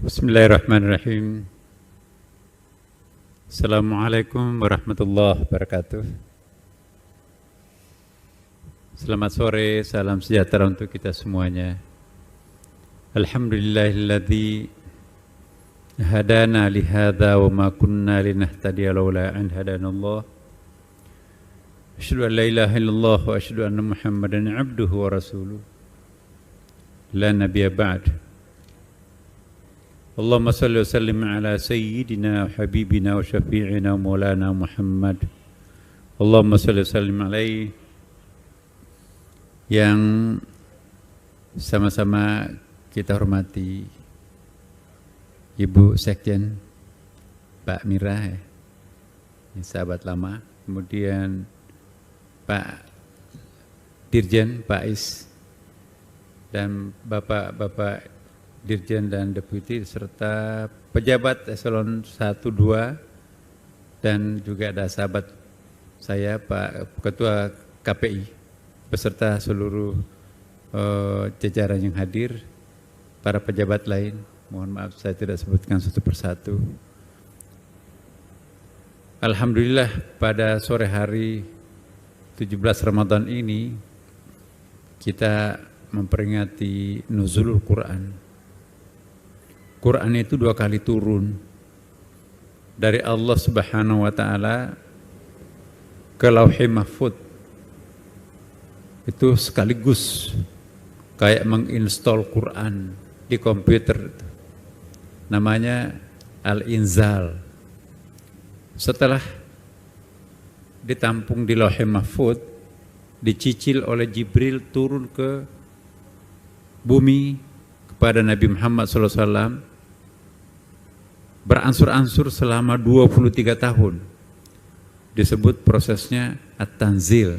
Bismillahirrahmanirrahim. Assalamualaikum warahmatullahi wabarakatuh. Selamat sore, salam sejahtera untuk kita semuanya. Alhamdulillahilladzi hadana lihada wa ma kunna linahtadiya laula an hadanallah. Asyhadu an la ilaha illallah wa asyhadu anna Muhammadan abduhu wa rasuluh. La nabiyya ba'd. Allahumma salli wa sallim ala sayyidina wa habibina wa syafi'ina wa maulana Muhammad. Allahumma salli wa sallim alaihi. Yang sama-sama kita hormati Ibu Sekjen Pak Mira, sahabat lama, kemudian Pak Dirjen Pak Is, dan Bapak-Bapak Dirjen dan Deputi serta pejabat eselon 1, 2, dan juga ada sahabat saya Pak Ketua KPI beserta seluruh jajaran yang hadir, para pejabat lain. Mohon maaf saya tidak sebutkan satu persatu. Alhamdulillah pada sore hari 17 Ramadan ini kita memperingati nuzulul Quran. Quran itu 2 kali turun dari Allah Subhanahu wa taala ke Lauhul Mahfuz. Itu sekaligus kayak menginstall Quran di komputer. Namanya Al-Inzal. Setelah ditampung di Lauhul Mahfuz, dicicil oleh Jibril turun ke bumi kepada Nabi Muhammad SAW, beransur-ansur selama 23 tahun. Disebut prosesnya At-Tanzil.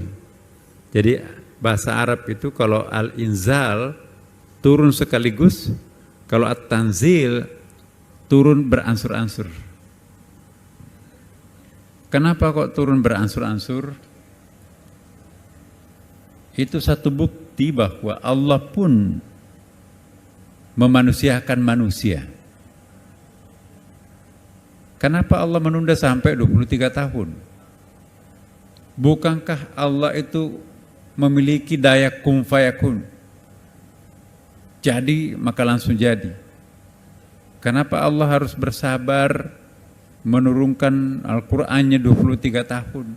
Jadi bahasa Arab itu kalau Al-Inzal turun sekaligus, kalau At-Tanzil turun beransur-ansur. Kenapa kok turun beransur-ansur? Itu satu bukti bahwa Allah pun memanusiakan manusia. Kenapa Allah menunda sampai 23 tahun? Bukankah Allah itu memiliki daya kun fayakun? Jadi maka langsung jadi. Kenapa Allah harus bersabar menurunkan Al-Qur'annya 23 tahun?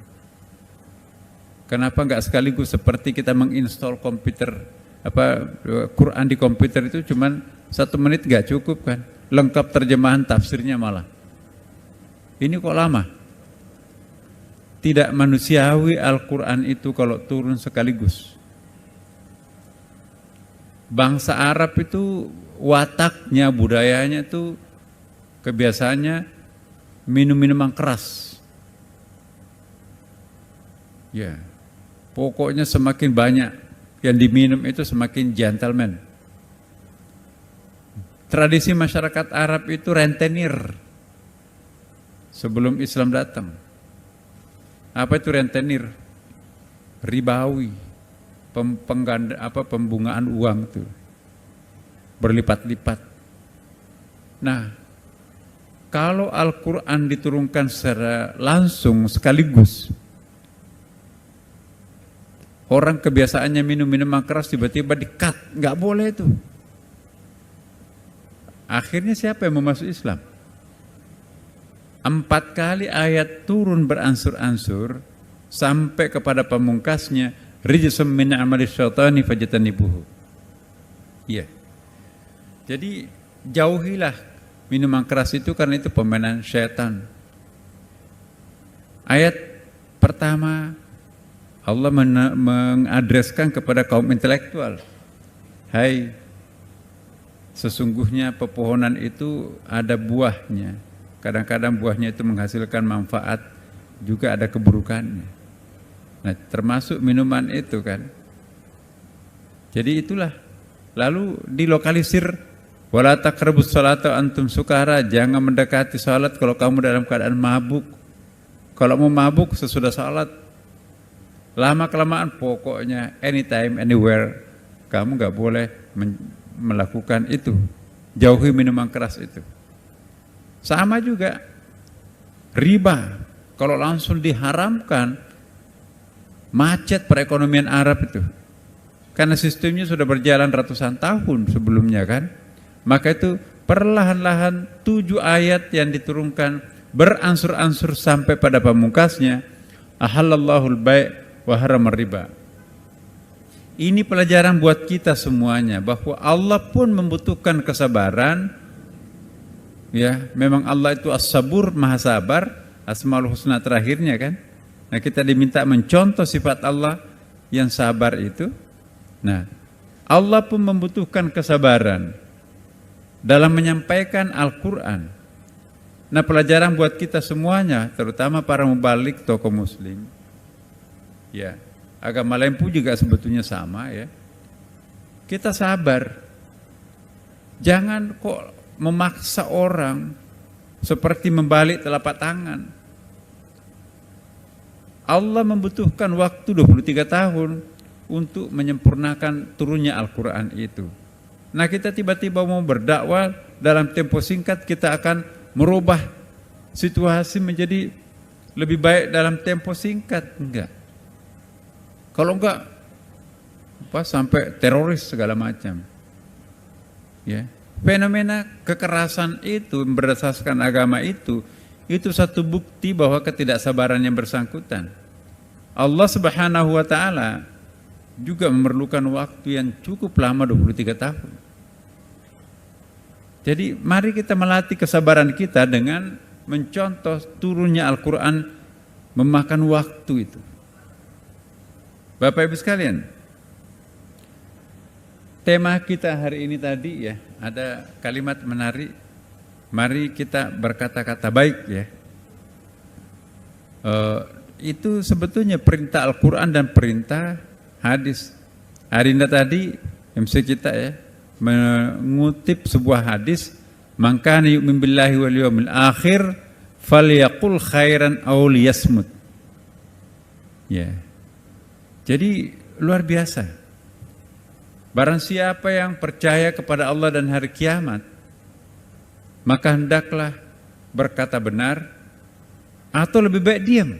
Kenapa enggak sekaligus seperti kita menginstall komputer, Quran di komputer itu cuman 1 menit enggak cukup kan? Lengkap terjemahan tafsirnya malah. Ini kok lama? Tidak manusiawi Al-Quran itu kalau turun sekaligus. Bangsa Arab itu wataknya, budayanya itu kebiasaannya minum minuman keras. Ya, pokoknya semakin banyak yang diminum itu semakin gentleman. Tradisi masyarakat Arab itu rentenir. Sebelum Islam datang. Apa itu rentenir? Ribawi. Pembungaan uang itu. Berlipat-lipat. Nah, kalau Al-Quran diturunkan secara langsung sekaligus, orang kebiasaannya minum minuman keras tiba-tiba di-cut. Nggak boleh itu. Akhirnya siapa yang mau masuk Islam? 4 kali ayat turun beransur-ansur sampai kepada pemungkasnya, rijsum min amali syaitani fajtanibuhu. Iya. Jadi jauhilah minuman keras itu karena itu permainan syaitan. Ayat pertama Allah mengadreskan kepada kaum intelektual. Hai, sesungguhnya pepohonan itu ada buahnya. Kadang-kadang buahnya itu menghasilkan manfaat, juga ada keburukannya. Nah, termasuk minuman itu kan. Jadi itulah. Lalu dilokalisir, wala taqrabus sholata antum sukara, jangan mendekati salat kalau kamu dalam keadaan mabuk. Kalau mau mabuk sesudah salat. Lama-kelamaan pokoknya anytime, anywhere, kamu nggak boleh melakukan itu. jauhi minuman keras itu. Sama juga riba, kalau langsung diharamkan, macet perekonomian Arab itu. Karena sistemnya sudah berjalan ratusan tahun sebelumnya kan. Maka itu perlahan-lahan 7 ayat yang diturunkan beransur-ansur sampai pada pamungkasnya, ahallallahul bai' wa haramar riba. Ini pelajaran buat kita semuanya, bahwa Allah pun membutuhkan kesabaran. Ya, memang Allah itu as-sabur, maha sabar, Asmaul Husna terakhirnya kan. Nah, kita diminta mencontoh sifat Allah yang sabar itu. Nah, Allah pun membutuhkan kesabaran dalam menyampaikan Al-Quran. Nah, pelajaran buat kita semuanya, terutama para mubalik, tokoh muslim. Ya, agama lain pun juga sebetulnya sama ya. Kita sabar. Jangan kok memaksa orang seperti membalik telapak tangan. Allah membutuhkan waktu 23 tahun untuk menyempurnakan turunnya Al-Quran itu. Nah, kita tiba-tiba mau berdakwah, dalam tempo singkat kita akan merubah situasi menjadi lebih baik dalam tempo singkat. Enggak. Kalau enggak, sampai teroris segala macam. Ya. Fenomena kekerasan itu berdasarkan agama itu satu bukti bahwa ketidaksabaran yang bersangkutan. Allah Subhanahu wa Ta'ala juga memerlukan waktu yang cukup lama, 23 tahun. Jadi mari kita melatih kesabaran kita dengan mencontoh turunnya Al-Quran memakan waktu itu. Bapak Ibu sekalian, tema kita hari ini tadi ya, ada kalimat menarik. Mari kita berkata-kata baik ya. Itu sebetulnya perintah Al-Quran dan perintah hadis. Hari ini tadi MC kita ya mengutip sebuah hadis, "Man kana yu'min billahi wal yawmil akhir falyaqul khairan aw liyasmut." Ya. Jadi luar biasa. Barang siapa yang percaya kepada Allah dan hari kiamat, maka hendaklah berkata benar atau lebih baik diam.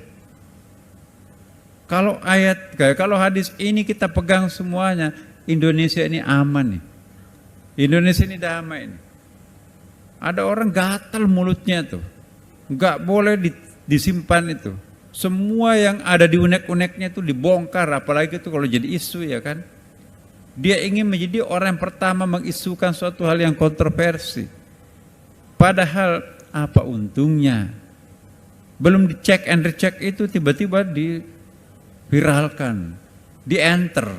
Kalau hadis ini kita pegang semuanya, Indonesia ini aman nih. Indonesia ini damai nih. Ada orang gatal mulutnya tuh, nggak boleh disimpan itu. Semua yang ada di unek-uneknya itu dibongkar, apalagi itu kalau jadi isu ya kan. Dia ingin menjadi orang yang pertama mengisukan suatu hal yang kontroversi. Padahal apa untungnya? Belum dicek and recheck itu tiba-tiba diviralkan, di-enter,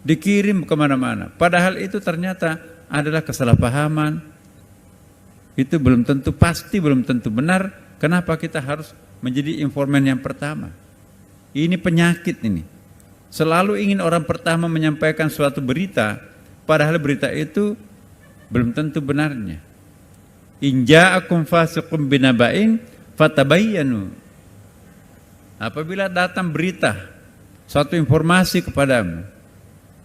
dikirim kemana-mana. Padahal itu ternyata adalah kesalahpahaman. Itu belum tentu pasti, belum tentu benar. Kenapa kita harus menjadi informan yang pertama? Ini penyakit ini. Selalu ingin orang pertama menyampaikan suatu berita, padahal berita itu belum tentu benarnya. In ja'akum fasiqun binaba'in fatabayyanu. Apabila datang berita, suatu informasi kepadamu,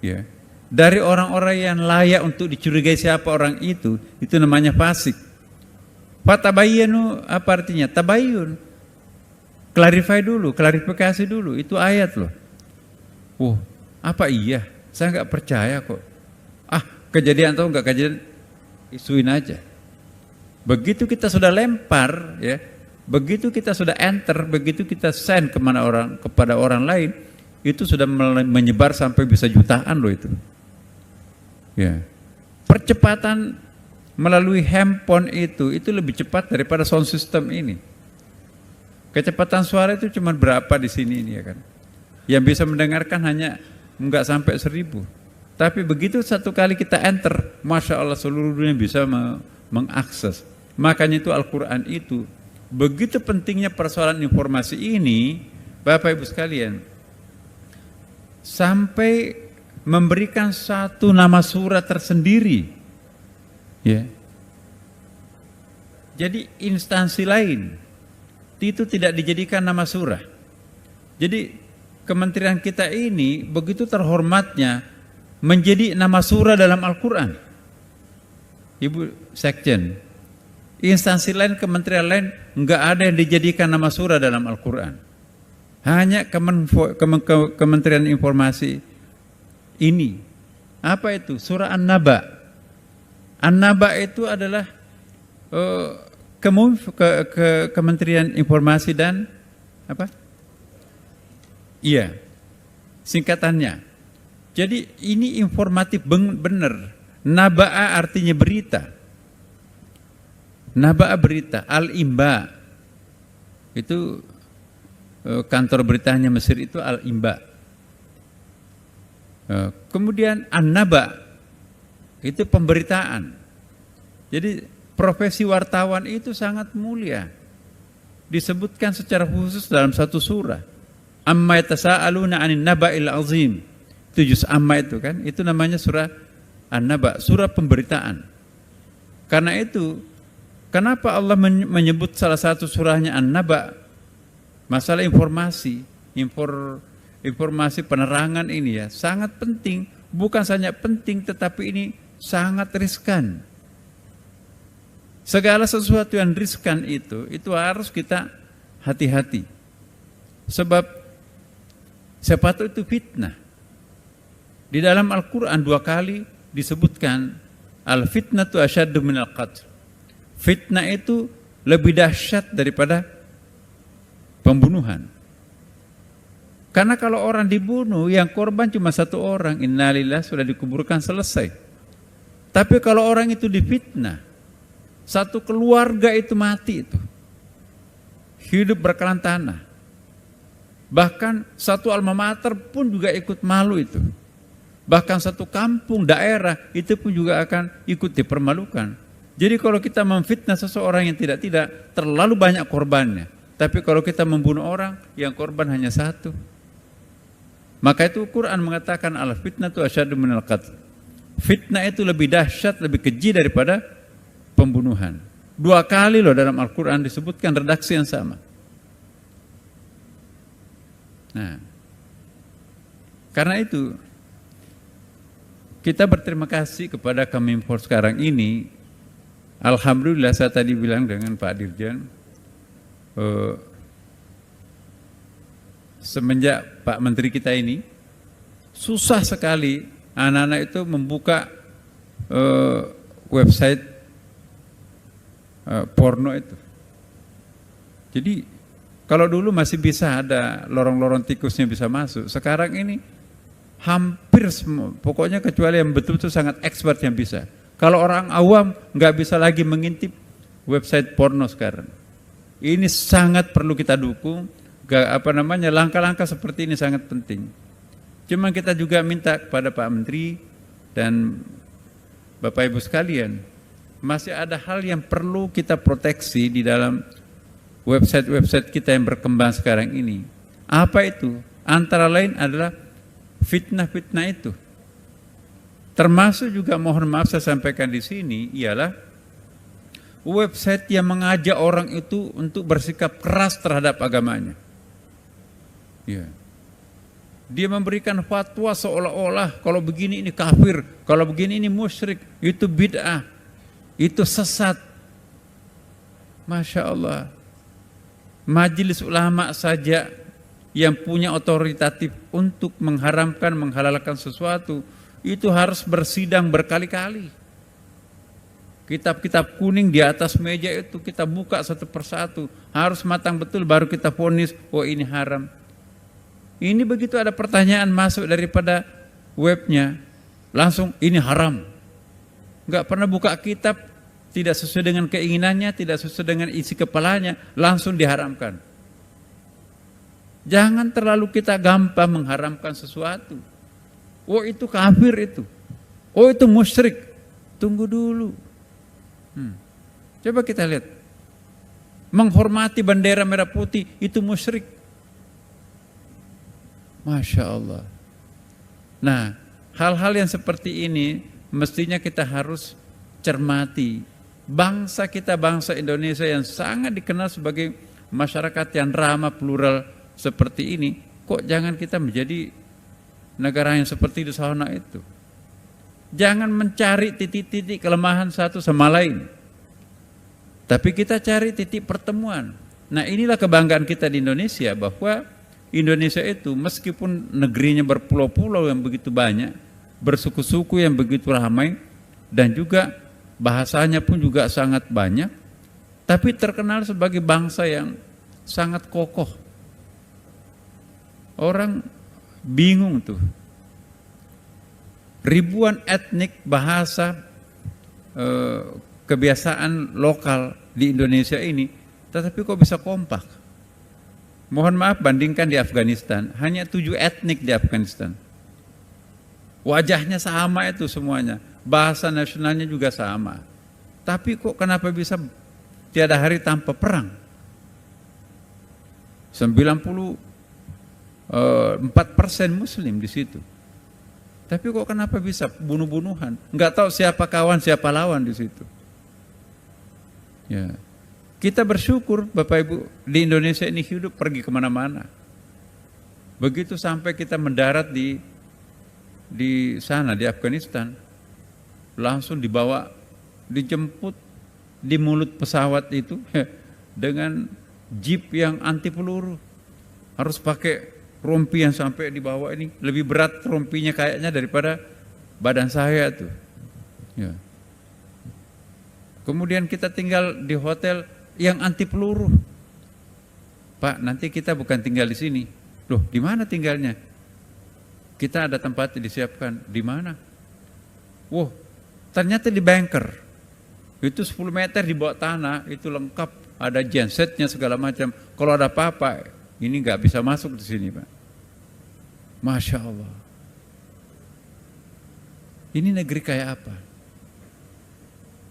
ya, dari orang-orang yang layak untuk dicurigai siapa orang itu namanya fasik. Fatabayyanu apa artinya? Tabayyun. Klarifikasi dulu, itu ayat loh. Oh, apa iya? Saya nggak percaya kok. Kejadian atau nggak kejadian, isuin aja. Begitu kita sudah lempar, ya, begitu kita sudah enter, begitu kita send kepada orang lain, itu sudah menyebar sampai bisa jutaan loh itu. Ya, percepatan melalui handphone itu lebih cepat daripada sound system ini. Kecepatan suara itu cuma berapa di sini ini ya kan? Yang bisa mendengarkan hanya enggak sampai 1000. Tapi begitu satu kali kita enter, Masya Allah seluruh dunia bisa mengakses. Makanya itu Al-Quran itu, begitu pentingnya persoalan informasi ini, Bapak Ibu sekalian, sampai memberikan satu nama surah tersendiri. Ya. Jadi instansi lain itu tidak dijadikan nama surah. Jadi kementerian kita ini begitu terhormatnya menjadi nama surah dalam Al-Quran. Ibu Sekjen, instansi lain, kementerian lain nggak ada yang dijadikan nama surah dalam Al-Quran. Hanya Kementerian Informasi ini. Apa itu? Surah An-Naba. An-Naba itu adalah Kementerian Informasi dan apa? Iya, singkatannya. Jadi ini informatif benar. Naba'a artinya berita. Naba'a berita. Al-Imba itu kantor beritanya Mesir itu Al-Imba. Kemudian An-Naba itu pemberitaan. Jadi profesi wartawan itu sangat mulia. Disebutkan secara khusus dalam satu surah. Amma yatasa'aluna 'anil naba'il 'azim. Itu juz Amma itu kan, itu namanya surah An-Naba, surah pemberitaan. Karena itu, kenapa Allah menyebut salah satu surahnya An-Naba? Masalah informasi penerangan ini ya sangat penting. Bukan saja penting, tetapi ini sangat riskan. Segala sesuatu yang riskan itu harus kita hati-hati. Sebab siapa tahu itu fitnah. Di dalam Al-Quran 2 kali disebutkan al-fitnatu asyaddu minal qatl. Fitnah itu lebih dahsyat daripada pembunuhan. Karena kalau orang dibunuh, yang korban cuma satu orang, innalillah, sudah dikuburkan, selesai. Tapi kalau orang itu difitnah, satu keluarga itu mati itu. Hidup berkelan tanah. Bahkan satu alma mater pun juga ikut malu itu. Bahkan satu kampung, daerah, itu pun juga akan ikut dipermalukan. Jadi kalau kita memfitnah seseorang yang tidak terlalu banyak korbannya. Tapi kalau kita membunuh orang, yang korban hanya satu. Maka itu Quran mengatakan al-fitnatu asyaddu minal qatl. Fitnah itu lebih dahsyat, lebih keji daripada pembunuhan. 2 kali loh dalam Al-Quran disebutkan redaksi yang sama. Nah, karena itu kita berterima kasih kepada Kominfo sekarang ini. Alhamdulillah, saya tadi bilang dengan Pak Dirjen, semenjak Pak Menteri kita ini, susah sekali anak-anak itu membuka website porno itu. Jadi kalau dulu masih bisa ada lorong-lorong tikusnya bisa masuk, sekarang ini hampir semua, pokoknya kecuali yang betul-betul sangat expert yang bisa. Kalau orang awam nggak bisa lagi mengintip website porno sekarang. Ini sangat perlu kita dukung. Langkah-langkah seperti ini sangat penting. Cuma kita juga minta kepada Pak Menteri dan Bapak Ibu sekalian, masih ada hal yang perlu kita proteksi di dalam website-website kita yang berkembang sekarang ini. Apa itu? Antara lain adalah fitnah-fitnah itu. Termasuk juga, mohon maaf saya sampaikan di sini, ialah website yang mengajak orang itu untuk bersikap keras terhadap agamanya. Ya. Dia memberikan fatwa seolah-olah kalau begini ini kafir, kalau begini ini musyrik, itu bid'ah, itu sesat. Masya Allah. Majelis ulama saja yang punya otoritatif untuk mengharamkan, menghalalkan sesuatu, itu harus bersidang berkali-kali. Kitab-kitab kuning di atas meja itu kita buka satu persatu, harus matang betul baru kita vonis, oh ini haram. Ini begitu ada pertanyaan masuk daripada webnya, langsung ini haram. Enggak pernah buka kitab, tidak sesuai dengan keinginannya, tidak sesuai dengan isi kepalanya, langsung diharamkan. Jangan terlalu kita gampang mengharamkan sesuatu. Oh itu kafir itu. Oh itu musyrik. Tunggu dulu. Coba kita lihat. Menghormati bendera merah putih itu musyrik. Masya Allah. Nah, hal-hal yang seperti ini mestinya kita harus cermati. Bangsa kita, bangsa Indonesia yang sangat dikenal sebagai masyarakat yang ramah, plural seperti ini, kok jangan kita menjadi negara yang seperti di sana itu. Jangan mencari titik-titik kelemahan satu sama lain. Tapi kita cari titik pertemuan. Nah, inilah kebanggaan kita di Indonesia, bahwa Indonesia itu meskipun negerinya berpulau-pulau yang begitu banyak, bersuku-suku yang begitu ramai, dan juga bahasanya pun juga sangat banyak, tapi terkenal sebagai bangsa yang sangat kokoh. Orang bingung tuh. Ribuan etnik, bahasa, kebiasaan lokal di Indonesia ini, tetapi kok bisa kompak? Mohon maaf, bandingkan di Afghanistan, hanya 7 etnik di Afghanistan. Wajahnya sama itu semuanya, bahasa nasionalnya juga sama. Tapi kok kenapa bisa tiada hari tanpa perang? 94% Muslim di situ. Tapi kok kenapa bisa bunuh-bunuhan? Enggak tahu siapa kawan, siapa lawan di situ. Ya. Kita bersyukur Bapak Ibu di Indonesia ini hidup pergi kemana-mana. Begitu sampai kita mendarat di sana di Afghanistan, langsung dibawa, dijemput di mulut pesawat itu dengan jeep yang anti peluru. Harus pakai rompi yang sampai di bawah ini, lebih berat rompinya kayaknya daripada badan saya tuh. Ya. Kemudian kita tinggal di hotel yang anti peluru. Pak, nanti kita bukan tinggal di sini. Loh, di mana tinggalnya? Kita ada tempat disiapkan. Di mana? Wah, ternyata di bunker. Itu 10 meter di bawah tanah, itu lengkap, ada gensetnya segala macam. Kalau ada apa-apa, ini nggak bisa masuk di sini, Pak. Masya Allah. Ini negeri kayak apa?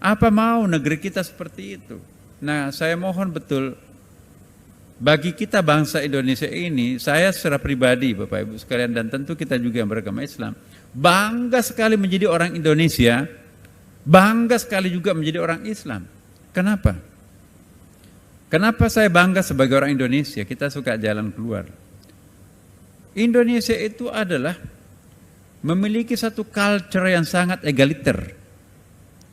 Apa mau negeri kita seperti itu? Nah, saya mohon betul, bagi kita bangsa Indonesia ini, saya secara pribadi Bapak Ibu sekalian, dan tentu kita juga yang beragama Islam, bangga sekali menjadi orang Indonesia, bangga sekali juga menjadi orang Islam. Kenapa? Kenapa saya bangga sebagai orang Indonesia? Kita suka jalan keluar. Indonesia itu adalah memiliki satu culture yang sangat egaliter.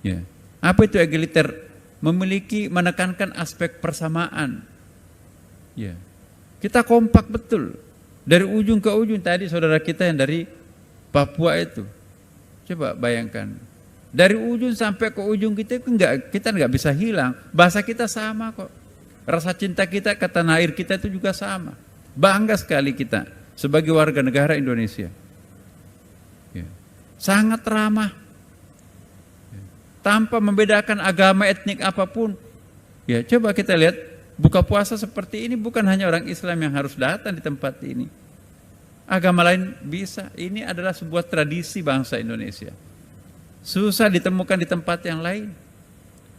Ya. Apa itu egaliter? Memiliki, menekankan aspek persamaan. Ya. Kita kompak betul. Dari ujung ke ujung, tadi saudara kita yang dari Papua itu. Coba bayangkan. Dari ujung sampai ke ujung kita nggak bisa hilang. Bahasa kita sama kok. Rasa cinta kita ke tanah air kita itu juga sama. Bangga sekali kita sebagai warga negara Indonesia. Ya. Sangat ramah. Tanpa membedakan agama, etnik apapun. Ya, coba kita lihat buka puasa seperti ini, bukan hanya orang Islam yang harus datang di tempat ini. Agama lain bisa. Ini adalah sebuah tradisi bangsa Indonesia. Susah ditemukan di tempat yang lain.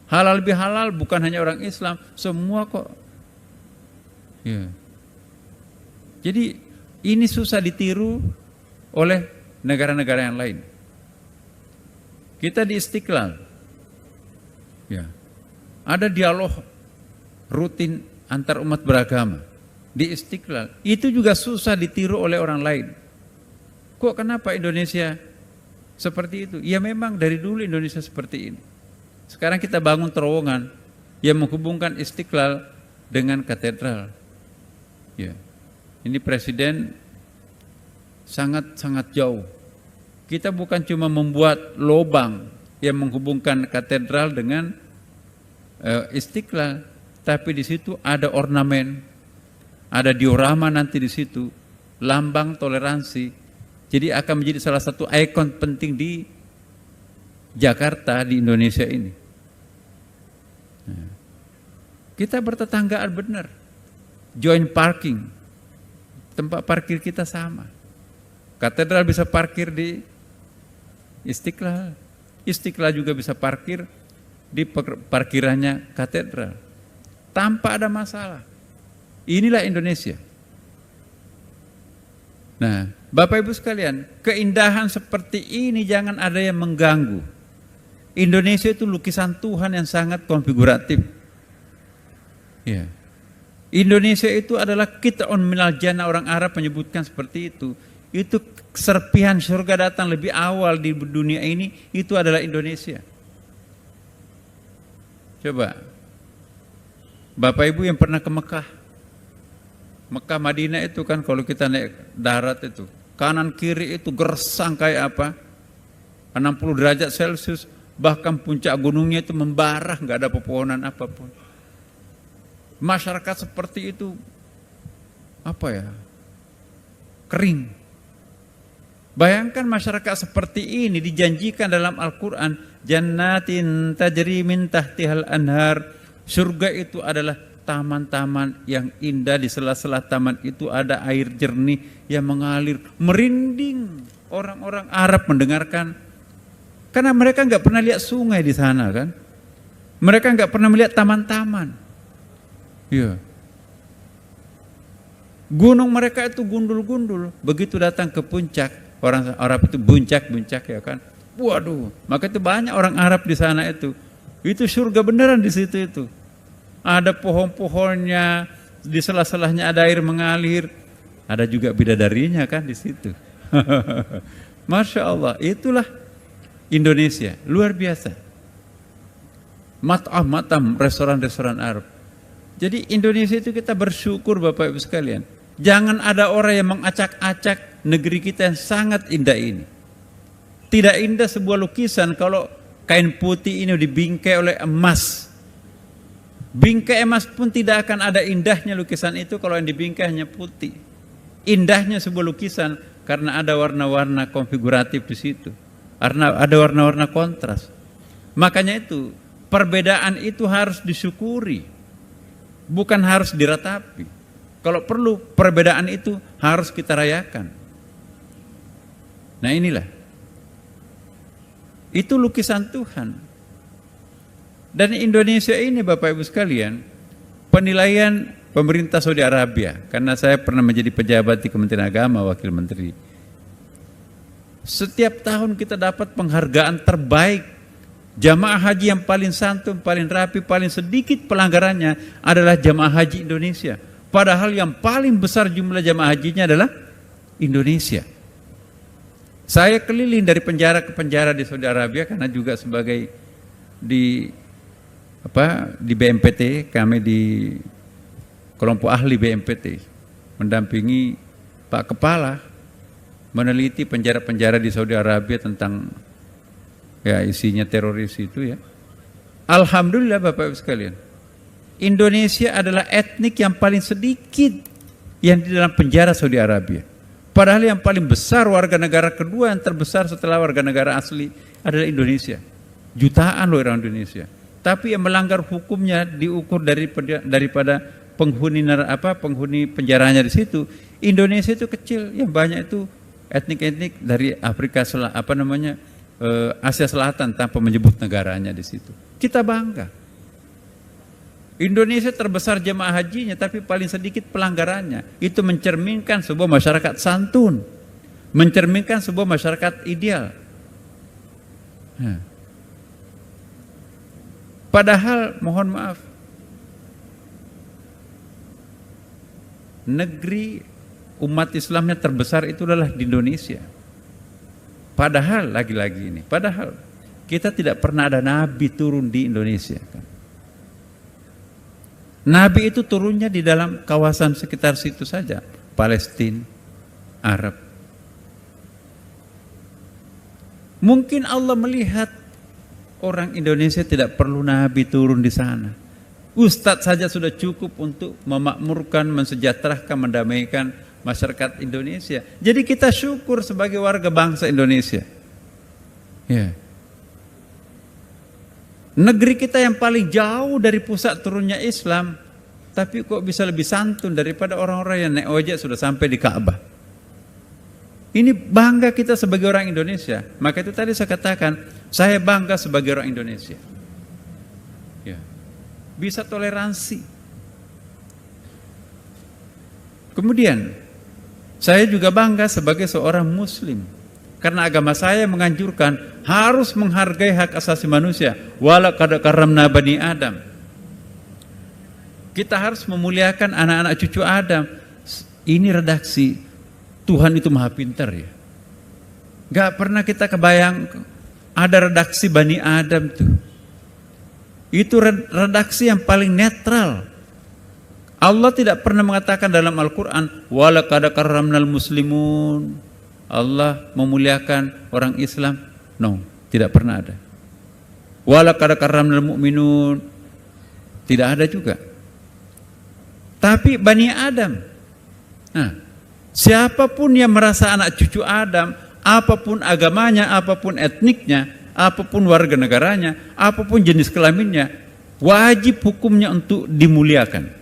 Halal bihalal bukan hanya orang Islam, semua kok. Ya. Jadi ini susah ditiru oleh negara-negara yang lain. Kita di Istiqlal. Ya. Ada dialog rutin antar umat beragama di Istiqlal. Itu juga susah ditiru oleh orang lain. Kok kenapa Indonesia seperti itu? Ya memang dari dulu Indonesia seperti ini. Sekarang kita bangun terowongan yang menghubungkan Istiqlal dengan katedral. Ya. Ini presiden sangat-sangat jauh. Kita bukan cuma membuat lubang yang menghubungkan katedral dengan Istiqlal, tapi di situ ada ornamen, ada diorama nanti di situ, lambang toleransi. Jadi akan menjadi salah satu ikon penting di Jakarta, di Indonesia ini. Nah, kita bertetanggaan benar, joint parking, tempat parkir kita sama. Katedral bisa parkir di Istiqlal, Istiqlal juga bisa parkir di parkirannya katedral tanpa ada masalah. Inilah Indonesia. Nah, Bapak Ibu sekalian, keindahan seperti ini jangan ada yang mengganggu. Indonesia itu lukisan Tuhan yang sangat konfiguratif. Ya. Indonesia itu adalah qit'un minal jannah, orang Arab menyebutkan seperti itu. itu serpihan surga datang lebih awal di dunia ini, itu adalah Indonesia. Coba, Bapak Ibu yang pernah ke Mekah, Mekah Madinah itu kan kalau kita naik darat itu, kanan kiri itu gersang kayak apa, 60 derajat Celcius, bahkan puncak gunungnya itu membarah, nggak ada pepohonan apapun. Masyarakat seperti itu, apa ya, kering. Bayangkan masyarakat seperti ini dijanjikan dalam Al-Quran, jannatin tajri min tahtihal anhar. Surga itu adalah taman-taman yang indah, di sela-sela taman itu ada air jernih yang mengalir. Merinding orang-orang Arab mendengarkan, karena mereka nggak pernah lihat sungai di sana kan. Mereka nggak pernah melihat taman-taman. Ya. Gunung mereka itu gundul-gundul. Begitu datang ke puncak, orang Arab itu buncak-buncak ya kan. Waduh, maka itu banyak orang Arab di sana itu. Itu surga beneran di situ itu. Ada pohon-pohonnya, di sela-selahnya ada air mengalir. Ada juga bidadarinya kan di situ. Masya Allah, itulah Indonesia, luar biasa. Mat'am, restoran-restoran Arab. Jadi Indonesia itu kita bersyukur Bapak Ibu sekalian. Jangan ada orang yang mengacak-acak negeri kita yang sangat indah ini. Tidak indah sebuah lukisan kalau kain putih ini dibingkai oleh emas. Bingkai emas pun tidak akan ada indahnya lukisan itu kalau yang dibingkai hanya putih. Indahnya sebuah lukisan karena ada warna-warna konfiguratif di situ. Karena ada warna-warna kontras. Makanya itu, perbedaan itu harus disyukuri. Bukan harus diratapi. Kalau perlu, perbedaan itu harus kita rayakan. Nah inilah. Itu lukisan Tuhan. Dan Indonesia ini Bapak Ibu sekalian, penilaian pemerintah Saudi Arabia, karena saya pernah menjadi pejabat di Kementerian Agama, Wakil Menteri. Setiap tahun kita dapat penghargaan terbaik. Jamaah haji yang paling santun, paling rapi, paling sedikit pelanggarannya adalah jamaah haji Indonesia. Padahal yang paling besar jumlah jamaah hajinya adalah Indonesia. Saya keliling dari penjara ke penjara di Saudi Arabia karena juga sebagai di BNPT, kami di kelompok ahli BNPT mendampingi Pak Kepala meneliti penjara-penjara di Saudi Arabia tentang ya isinya teroris itu ya. Alhamdulillah Bapak Ibu sekalian, Indonesia adalah etnik yang paling sedikit yang di dalam penjara Saudi Arabia. Padahal yang paling besar warga negara kedua yang terbesar setelah warga negara asli adalah Indonesia. Jutaan loh orang Indonesia. Tapi yang melanggar hukumnya diukur daripada penghuni penjaranya di situ. Indonesia itu kecil, yang banyak itu etnik-etnik dari Afrika Asia Selatan tanpa menyebut negaranya di situ. Kita bangga. Indonesia terbesar jemaah hajinya tapi paling sedikit pelanggarannya. Itu mencerminkan sebuah masyarakat santun, mencerminkan sebuah masyarakat ideal. Padahal mohon maaf, negeri umat Islamnya terbesar itu adalah di Indonesia. Padahal lagi-lagi ini, padahal kita tidak pernah ada nabi turun di Indonesia kan. Nabi itu turunnya di dalam kawasan sekitar situ saja, Palestina, Arab. Mungkin Allah melihat orang Indonesia tidak perlu nabi turun di sana. Ustadz saja sudah cukup untuk memakmurkan, mensejahterakan, mendamaikan masyarakat Indonesia. Jadi kita syukur sebagai warga bangsa Indonesia. Ya. Negeri kita yang paling jauh dari pusat turunnya Islam, tapi kok bisa lebih santun daripada orang-orang yang naik ojek sudah sampai di Ka'bah. Ini bangga kita sebagai orang Indonesia. Maka itu tadi saya katakan, saya bangga sebagai orang Indonesia. Ya. Bisa toleransi. Kemudian, saya juga bangga sebagai seorang Muslim. Karena agama saya menganjurkan harus menghargai hak asasi manusia. Walaqad karramna bani Adam. Kita harus memuliakan anak-anak cucu Adam. Ini redaksi Tuhan itu maha pintar ya. Gak pernah kita kebayang ada redaksi Bani Adam tuh. Itu redaksi yang paling netral. Allah tidak pernah mengatakan dalam Al-Quran, walaqad karramnal muslimun, Allah memuliakan orang Islam. No, tidak pernah ada. Walaqad karramnal mu'minun, tidak ada juga. Tapi Bani Adam, nah, siapapun yang merasa anak cucu Adam, apapun agamanya, apapun etniknya, apapun warga negaranya, apapun jenis kelaminnya, wajib hukumnya untuk dimuliakan.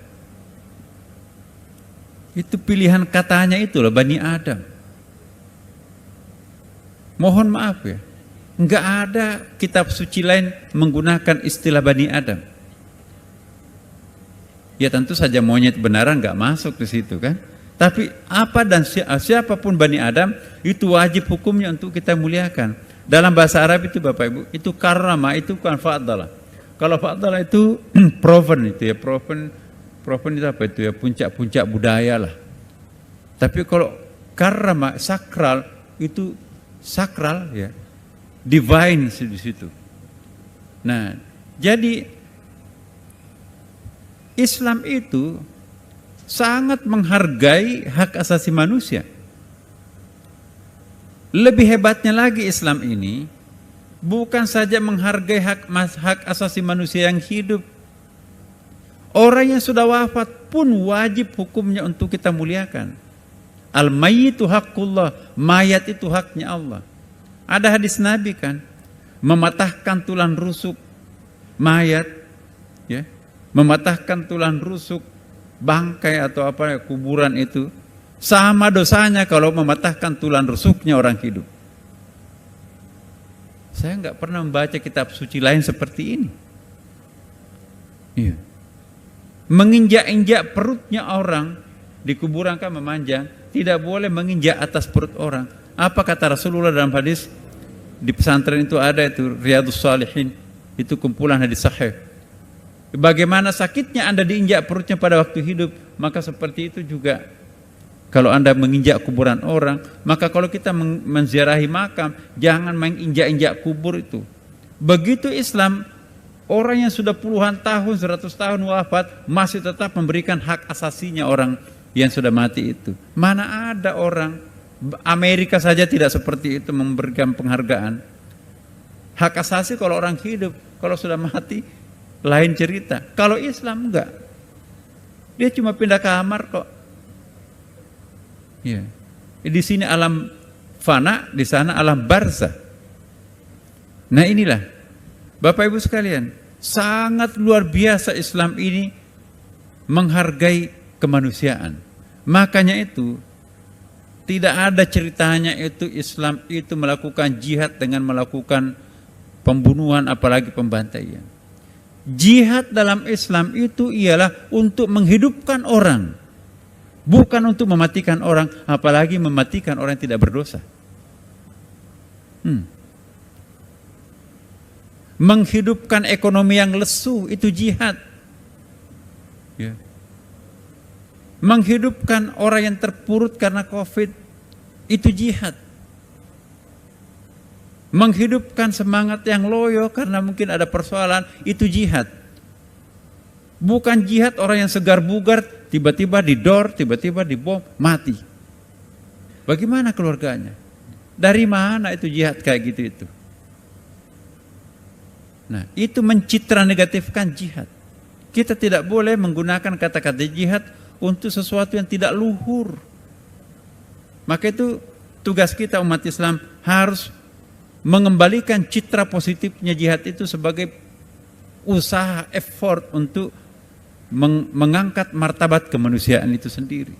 Itu pilihan katanya itulah Bani Adam. Mohon maaf ya, enggak ada kitab suci lain menggunakan istilah Bani Adam. Ya tentu saja monyet benaran enggak masuk di situ kan. Tapi apa dan siapapun Bani Adam itu wajib hukumnya untuk kita muliakan. Dalam bahasa Arab itu Bapak Ibu, itu karama, itu bukan fa'dalah. Kalau fa'dalah itu proven itu ya, proven itu apa itu ya, puncak-puncak budaya lah. Tapi kalau karama, sakral, itu sakral ya, divine di situ. Nah, jadi Islam itu sangat menghargai hak asasi manusia. Lebih hebatnya lagi Islam ini bukan saja menghargai hak asasi manusia yang hidup. Orang yang sudah wafat pun wajib hukumnya untuk kita muliakan. Al-mayyitu haqqullah, mayat itu haknya Allah. Ada hadis Nabi kan, mematahkan tulang rusuk mayat, ya, mematahkan tulang rusuk bangkai atau apa kuburan itu sama dosanya kalau mematahkan tulang rusuknya orang hidup. Saya nggak pernah membaca kitab suci lain seperti ini. Iya. Menginjak-injak perutnya orang di kuburan kan memanjang, tidak boleh menginjak atas perut orang. Apa kata Rasulullah dalam hadis di pesantren itu ada itu Riyadhus Shalihin, itu kumpulan hadis sahih. Bagaimana sakitnya Anda diinjak perutnya pada waktu hidup, maka seperti itu juga kalau Anda menginjak kuburan orang. Maka kalau kita menziarahi makam, jangan menginjak-injak kubur itu. Begitu Islam, orang yang sudah puluhan tahun, 100 tahun wafat masih tetap memberikan hak asasinya orang yang sudah mati itu. Mana ada orang, Amerika saja tidak seperti itu memberikan penghargaan. Hak asasi kalau orang hidup, kalau sudah mati lain cerita. Kalau Islam enggak. Dia cuma pindah kamar kok. Ya. Di sini alam fana, di sana alam barzah. Nah inilah Bapak Ibu sekalian, sangat luar biasa Islam ini menghargai kemanusiaan. Makanya itu tidak ada ceritanya itu Islam itu melakukan jihad dengan melakukan pembunuhan apalagi pembantaian. Jihad dalam Islam itu ialah untuk menghidupkan orang, bukan untuk mematikan orang, apalagi mematikan orang yang tidak berdosa. Menghidupkan ekonomi yang lesu itu jihad. Ya. Menghidupkan orang yang terpurut karena COVID itu jihad. Menghidupkan semangat yang loyo karena mungkin ada persoalan itu jihad. Bukan jihad orang yang segar bugar tiba-tiba didor, tiba-tiba dibom, mati. Bagaimana keluarganya? Dari mana itu jihad kayak gitu itu? Nah, itu mencitra negatifkan jihad. Kita tidak boleh menggunakan kata-kata jihad untuk sesuatu yang tidak luhur. Maka itu tugas kita umat Islam harus mengembalikan citra positifnya jihad itu sebagai usaha, effort untuk mengangkat martabat kemanusiaan itu sendiri.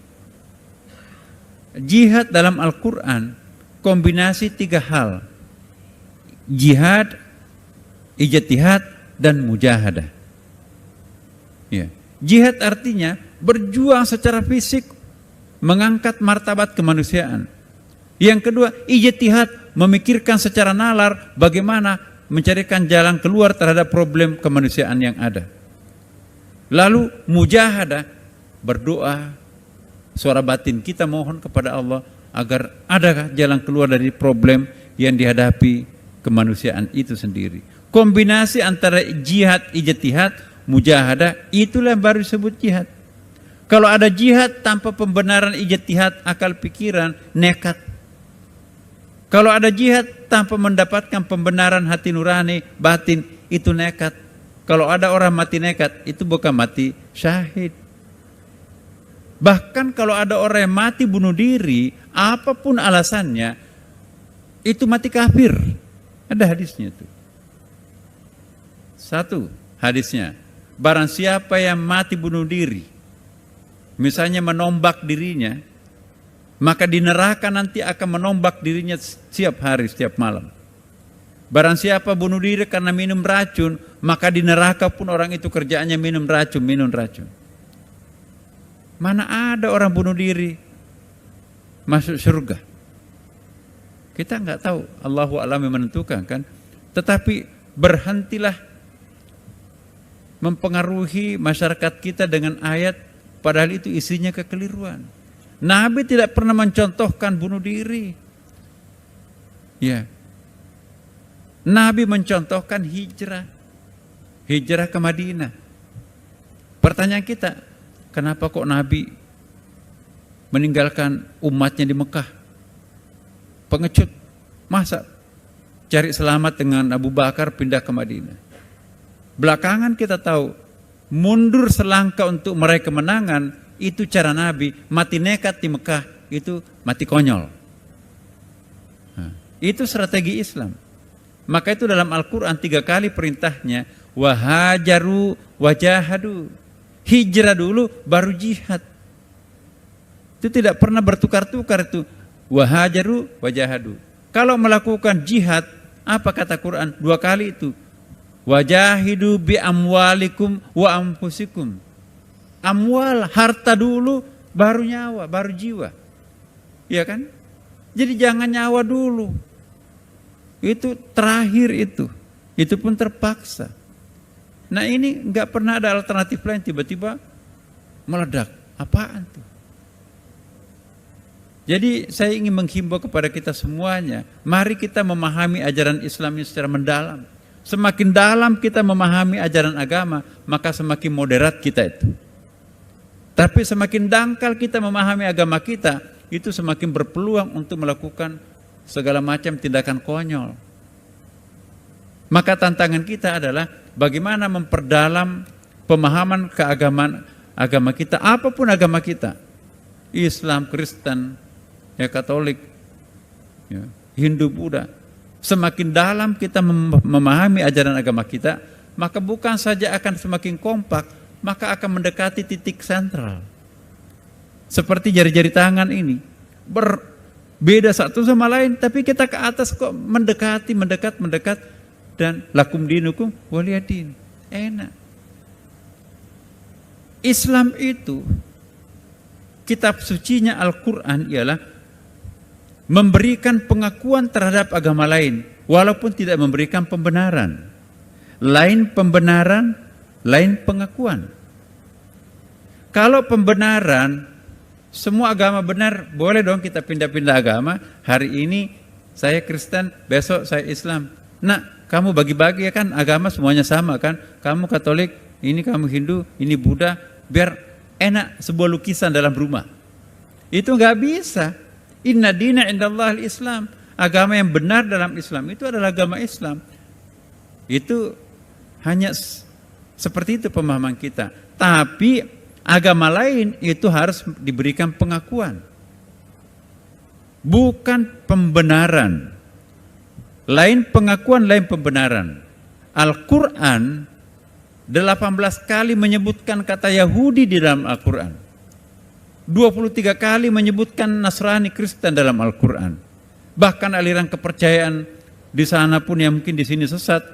Jihad dalam Al-Quran kombinasi 3 hal. Jihad, ijtihad, dan mujahadah. Ya. Jihad artinya berjuang secara fisik mengangkat martabat kemanusiaan. Yang kedua, ijtihad, memikirkan secara nalar bagaimana mencarikan jalan keluar terhadap problem kemanusiaan yang ada. Lalu mujahadah, berdoa, suara batin kita mohon kepada Allah agar ada jalan keluar dari problem yang dihadapi kemanusiaan itu sendiri. Kombinasi antara jihad, ijtihad, mujahadah, itulah yang baru disebut jihad. Kalau ada jihad tanpa pembenaran ijtihad, akal pikiran, nekat. Kalau ada jihad tanpa mendapatkan pembenaran hati nurani, batin, itu nekat. Kalau ada orang mati nekat, itu bukan mati syahid. Bahkan kalau ada orang yang mati bunuh diri, apapun alasannya, itu mati kafir. Ada hadisnya itu. Satu hadisnya, barang siapa yang mati bunuh diri, misalnya menombak dirinya, maka di neraka nanti akan menombak dirinya setiap hari, setiap malam. Barang siapa bunuh diri karena minum racun, maka di neraka pun orang itu kerjaannya minum racun. Mana ada orang bunuh diri masuk surga? Kita nggak tahu, Allahu a'lam yang menentukan kan. Tetapi berhentilah mempengaruhi masyarakat kita dengan ayat, padahal itu isinya kekeliruan. Nabi tidak pernah mencontohkan bunuh diri. Ya. Nabi mencontohkan hijrah. Hijrah ke Madinah. Pertanyaan kita, kenapa kok Nabi meninggalkan umatnya di Mekah? Pengecut. Masa cari selamat dengan Abu Bakar pindah ke Madinah? Belakangan kita tahu, mundur selangkah untuk meraih kemenangan, itu cara Nabi. Mati nekat di Mekah, itu mati konyol. Nah, itu strategi Islam. Maka itu dalam Al-Quran 3 kali perintahnya, wahajaru wajahadu. Hijrah dulu baru jihad. Itu tidak pernah bertukar-tukar itu. Wahajaru wajahadu. Kalau melakukan jihad, apa kata Quran? 2 kali itu. Wajahidu bi amwalikum wa anfusikum. Amwal, harta dulu, baru nyawa, baru jiwa. Iya kan? Jadi jangan nyawa dulu. Itu terakhir itu. Itu pun terpaksa. Nah ini nggak pernah ada alternatif lain, tiba-tiba meledak. Apaan tuh? Jadi saya ingin menghimbau kepada kita semuanya, mari kita memahami ajaran Islam ini secara mendalam. Semakin dalam kita memahami ajaran agama, maka semakin moderat kita itu. Tapi semakin dangkal kita memahami agama kita, itu semakin berpeluang untuk melakukan segala macam tindakan konyol. Maka tantangan kita adalah bagaimana memperdalam pemahaman keagamaan agama kita, apapun agama kita. Islam, Kristen, ya Katolik, ya, Hindu, Buddha. Semakin dalam kita memahami ajaran agama kita, maka bukan saja akan semakin kompak, maka akan mendekati titik sentral. Seperti jari-jari tangan ini, berbeda satu sama lain, tapi kita ke atas kok mendekati, mendekat, dan lakum dinukum waliyadin. Enak. Islam itu, kitab sucinya Al-Quran ialah memberikan pengakuan terhadap agama lain, walaupun tidak memberikan pembenaran. Lain pembenaran, lain pengakuan. Kalau pembenaran, semua agama benar, boleh dong kita pindah-pindah agama. Hari ini saya Kristen, besok saya Islam. Nah, kamu bagi-bagi ya kan, agama semuanya sama kan. Kamu Katolik, ini kamu Hindu, ini Buddha, biar enak sebuah lukisan dalam rumah. Itu nggak bisa. Inna dina indallah al-Islam. Agama yang benar dalam Islam itu adalah agama Islam. Itu hanya seperti itu pemahaman kita. Tapi agama lain itu harus diberikan pengakuan, bukan pembenaran. Lain pengakuan, lain pembenaran. Al-Quran 18 kali menyebutkan kata Yahudi di dalam Al-Quran. 23 kali menyebutkan Nasrani, Kristen dalam Al-Quran. Bahkan aliran kepercayaan di sana pun yang mungkin di sini sesat,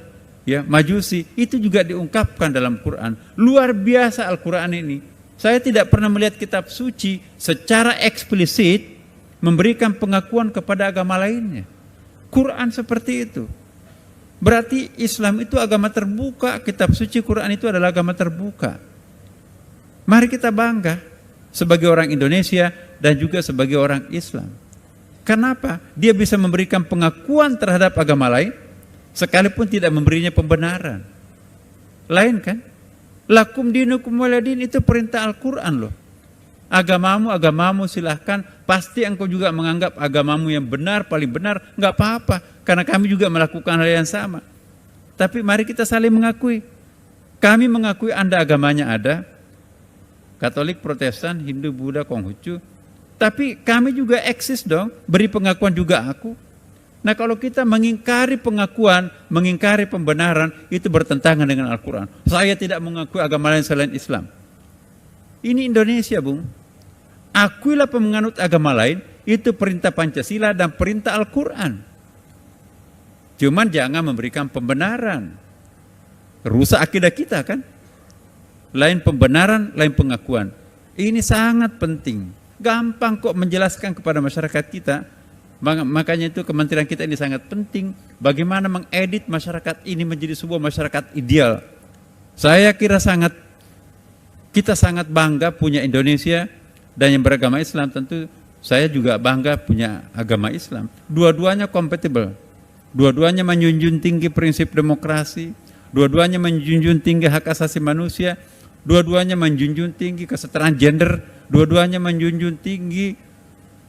ya Majusi, itu juga diungkapkan dalam Quran. Luar biasa Al-Quran ini. Saya tidak pernah melihat kitab suci secara eksplisit memberikan pengakuan kepada agama lainnya. Quran seperti itu. Berarti Islam itu agama terbuka, kitab suci Quran itu adalah agama terbuka. Mari kita bangga sebagai orang Indonesia dan juga sebagai orang Islam. Kenapa? Dia bisa memberikan pengakuan terhadap agama lain, sekalipun tidak memberinya pembenaran. Lain kan? Lakum dinukum waliyadin itu perintah Al-Quran loh. Agamamu silahkan, pasti engkau juga menganggap agamamu yang benar, paling benar, nggak apa-apa, karena kami juga melakukan hal yang sama. Tapi mari kita saling mengakui. Kami mengakui Anda agamanya ada, Katolik, Protestan, Hindu, Buddha, Konghucu, tapi kami juga eksis dong, beri pengakuan juga aku. Nah kalau kita mengingkari pengakuan, mengingkari pembenaran, itu bertentangan dengan Al-Quran. Saya tidak mengakui agama lain selain Islam. Ini Indonesia, Bung. Akuilah penganut agama lain, itu perintah Pancasila dan perintah Al-Quran. Cuman jangan memberikan pembenaran. Rusak akidah kita kan? Lain pembenaran, lain pengakuan. Ini sangat penting. Gampang kok menjelaskan kepada masyarakat kita. Makanya itu kementerian kita ini sangat penting. Bagaimana mengedit masyarakat ini menjadi sebuah masyarakat ideal. Saya kira kita sangat bangga punya Indonesia dan yang beragama Islam. Tentu saya juga bangga punya agama Islam. Dua-duanya kompatibel. Dua-duanya menjunjung tinggi prinsip demokrasi. Dua-duanya menjunjung tinggi hak asasi manusia. Dua-duanya menjunjung tinggi kesetaraan gender. Dua-duanya menjunjung tinggi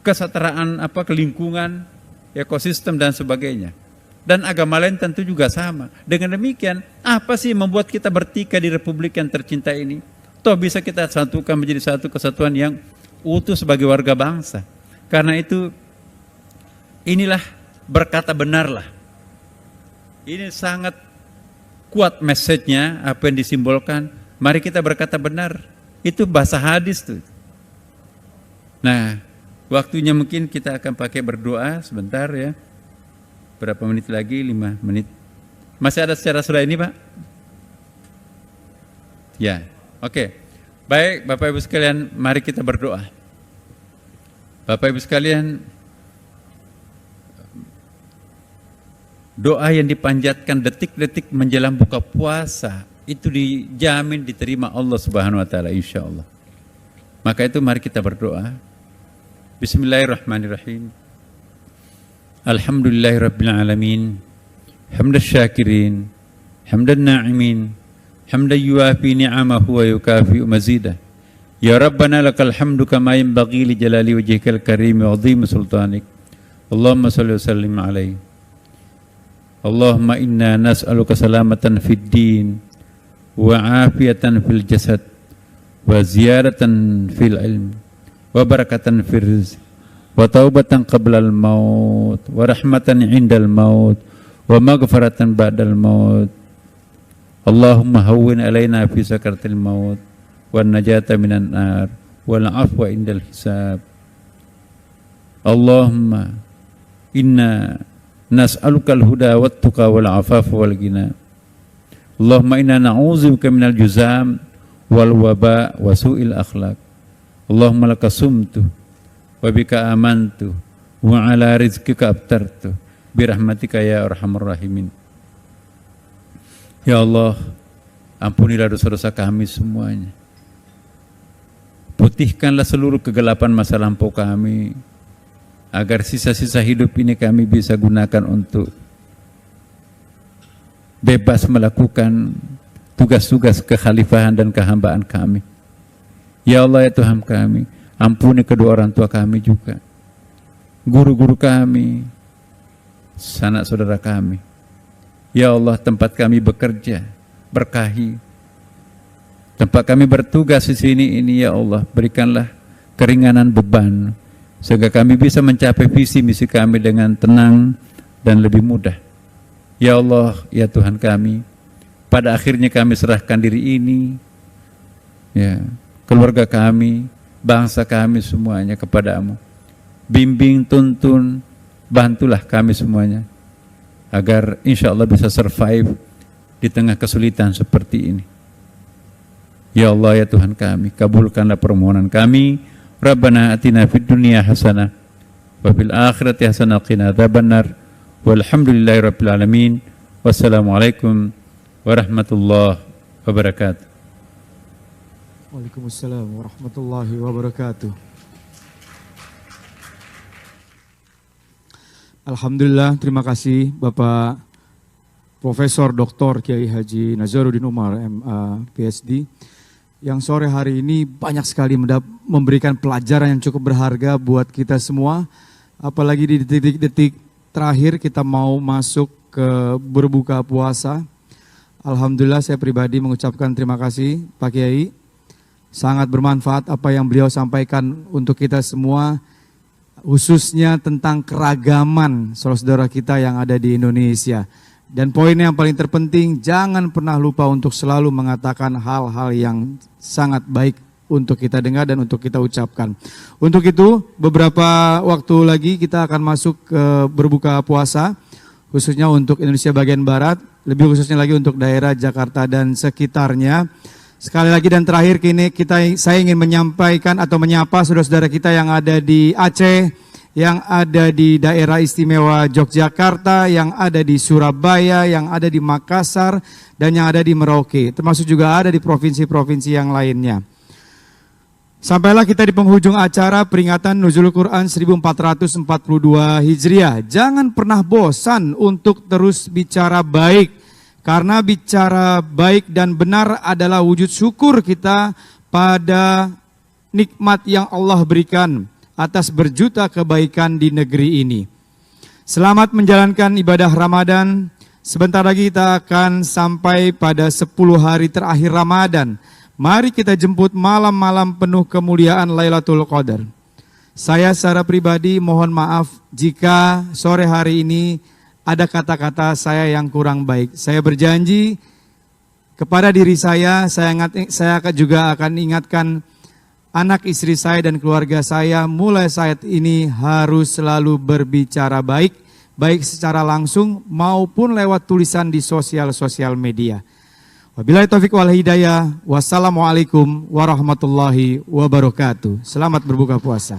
kesetaraan lingkungan, ekosistem dan sebagainya. Dan agama lain tentu juga sama. Dengan demikian, apa sih membuat kita bertikai di republik yang tercinta ini? Toh bisa kita satukan menjadi satu kesatuan yang utuh sebagai warga bangsa. Karena itu, inilah berkata benarlah. Ini sangat kuat message-nya, apa yang disimbolkan. Mari kita berkata benar. Itu bahasa hadis tuh. Nah, waktunya mungkin kita akan pakai berdoa sebentar ya. Berapa menit lagi? 5 menit. Masih ada secara surah ini, Pak? Ya, oke. Baik, Bapak Ibu sekalian, mari kita berdoa. Bapak Ibu sekalian, doa yang dipanjatkan detik-detik menjelang buka puasa itu dijamin diterima Allah Subhanahu wa taala insyaallah. Maka itu mari kita berdoa. Bismillahirrahmanirrahim. Alhamdulillahirabbil alamin. Hamdan syakirin, hamdan na'imin, hamdan yuafi ni'amahu wa yukafi mazidah. Ya Rabbana lakal hamdu kama yanbaghi li jalali wajhikal karim wa 'azimi sultanik. Allahumma shalli wa sallim alaihi. Allahumma inna nas'aluka salamatan fid din wa afiyatan fil jasad wa ziyaratan fil ilm wa barakatan fil rizq wa taubatan qablal maut wa rahmatan indal maut wa maghfiratan ba'dal maut. Allahumma hawwin alaina fi sakaratil maut wan najata minan nar wal afwa indal hisab. Allahumma inna nas'alukal huda wat tuqa wal afafa wal ghina. Allahumma inna na'udzubika minal juzam wal waba wa su'il akhlaq. Allahumma laka sumtu wa bika amantu wa ala rizqika abtartu birahmatika ya arhamar rahimin. Ya Allah, ampunilah dosa-dosa kami semuanya. Putihkanlah seluruh kegelapan masa lampau kami, agar sisa-sisa hidup ini kami bisa gunakan untuk bebas melakukan tugas-tugas kekhalifahan dan kehambaan kami. Ya Allah ya Tuhan kami, ampuni kedua orang tua kami juga, guru-guru kami, sanak saudara kami. Ya Allah, tempat kami bekerja, berkahi. Tempat kami bertugas di sini ini, ya Allah, berikanlah keringanan beban, sehingga kami bisa mencapai visi misi kami dengan tenang dan lebih mudah. Ya Allah, ya Tuhan kami, pada akhirnya kami serahkan diri ini, ya, keluarga kami, bangsa kami semuanya kepadamu. Bimbing, tuntun, bantulah kami semuanya, agar insya Allah bisa survive di tengah kesulitan seperti ini. Ya Allah, ya Tuhan kami, kabulkanlah permohonan kami. Rabbana atina fid dunya hasanah wa fil akhirati hasanah wa qina adzabannar. Walhamdulillahirabbil alamin. Wassalamualaikum warahmatullahi wabarakatuh. Waalaikumsalam warahmatullahi wabarakatuh. Alhamdulillah, terima kasih Bapak Profesor Dr. Kiai Haji Nazaruddin Umar, MA, PhD, yang sore hari ini banyak sekali memberikan pelajaran yang cukup berharga buat kita semua, apalagi di detik-detik terakhir kita mau masuk ke berbuka puasa. Alhamdulillah, saya pribadi mengucapkan terima kasih Pak Kiai, sangat bermanfaat apa yang beliau sampaikan untuk kita semua, khususnya tentang keragaman saudara-saudara kita yang ada di Indonesia. Dan poin yang paling terpenting, jangan pernah lupa untuk selalu mengatakan hal-hal yang sangat baik untuk kita dengar dan untuk kita ucapkan. Untuk itu, beberapa waktu lagi kita akan masuk ke berbuka puasa, khususnya untuk Indonesia bagian Barat, lebih khususnya lagi untuk daerah Jakarta dan sekitarnya. Sekali lagi dan terakhir saya ingin menyampaikan atau menyapa saudara-saudara kita yang ada di Aceh, yang ada di daerah istimewa Yogyakarta, yang ada di Surabaya, yang ada di Makassar, dan yang ada di Merauke, termasuk juga ada di provinsi-provinsi yang lainnya. Sampailah kita di penghujung acara peringatan Nuzul Quran 1442 Hijriah. Jangan pernah bosan untuk terus bicara baik, karena bicara baik dan benar adalah wujud syukur kita pada nikmat yang Allah berikan atas berjuta kebaikan di negeri ini. Selamat menjalankan ibadah Ramadan. Sebentar lagi kita akan sampai pada 10 hari terakhir Ramadan. Mari kita jemput malam-malam penuh kemuliaan Lailatul Qadar. Saya secara pribadi mohon maaf jika sore hari ini ada kata-kata saya yang kurang baik. Saya berjanji kepada diri saya juga akan ingatkan anak istri saya dan keluarga saya mulai saat ini harus selalu berbicara baik, baik secara langsung maupun lewat tulisan di sosial media. Wabillahi taufiq wal hidayah. Wassalamualaikum warahmatullahi wabarakatuh. Selamat berbuka puasa.